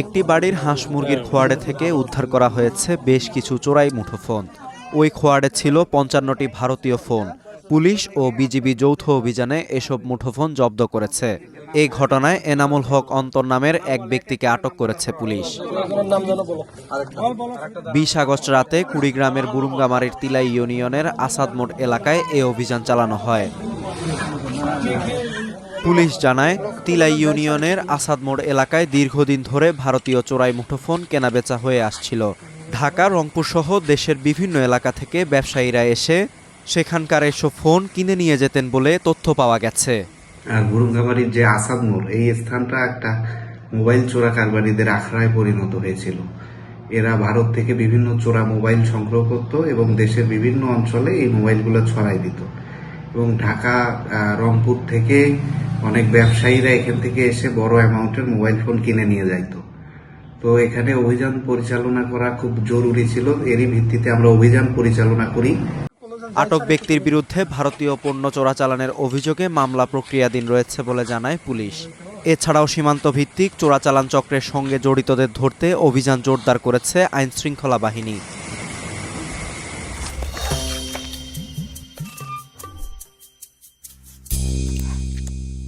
একটি বাড়ির হাঁস মুরগির খোয়াড়ে থেকে উদ্ধার করা হয়েছে বেশ কিছু চোরাই মুঠোফোন। ওই খোয়াড়ে ছিল ৫৫টি ভারতীয় ফোন। পুলিশ ও বিজিবি যৌথ অভিযানে এসব মুঠোফোন জব্দ করেছে। এই ঘটনায় এনামুল হক অন্তর নামের এক ব্যক্তিকে আটক করেছে পুলিশ। ২০ আগস্ট রাতে কুড়িগ্রামের বুরুঙ্গামারীর তিলাই ইউনিয়নের আসাদ মোড় এলাকায় এ অভিযান চালানো হয়। পুলিশ জানায়, তিলাই ইউনিয়নের আসাদ মোড় এলাকায় দীর্ঘদিন ধরে ভারতীয় চোরাই মুঠোফোন কেনাবেচা হয়ে আসছিল। ঢাকা, রংপুর সহ দেশের বিভিন্ন এলাকা থেকে ব্যবসায়ীরা এসে সেখানকার এসব ফোন কিনে নিয়ে যেতেন বলে তথ্য পাওয়া গেছে। বুরুঙ্গামারীর যে আসাদ মোড়, এই স্থানটা একটা মোবাইল চোরা কারবারিদের আখড়ায় পরিণত হয়েছিল। এরা ভারত থেকে বিভিন্ন চোরা মোবাইল সংগ্রহ করত এবং দেশের বিভিন্ন অঞ্চলে এই মোবাইলগুলো ছড়াই দিত। এবং ঢাকা, রংপুর থেকে অনেক ব্যবসায়ীরা এখান থেকে এসে বড় অ্যামাউন্টের মোবাইল ফোন কিনে নিয়ে যাইত। তো এখানে অভিযান পরিচালনা করা খুব জরুরি ছিল। এরই ভিত্তিতে আমরা অভিযান পরিচালনা করি। আটক ব্যক্তির বিরুদ্ধে ভারতীয় পণ্য চোরাচালানের অভিযোগে মামলা প্রক্রিয়াধীন রয়েছে বলে জানায় পুলিশ। এছাড়াও সীমান্ত ভিত্তিক চোরাচালান চক্রের সঙ্গে জড়িতদের ধরতে অভিযান জোরদার করেছে আইনশৃঙ্খলা বাহিনী।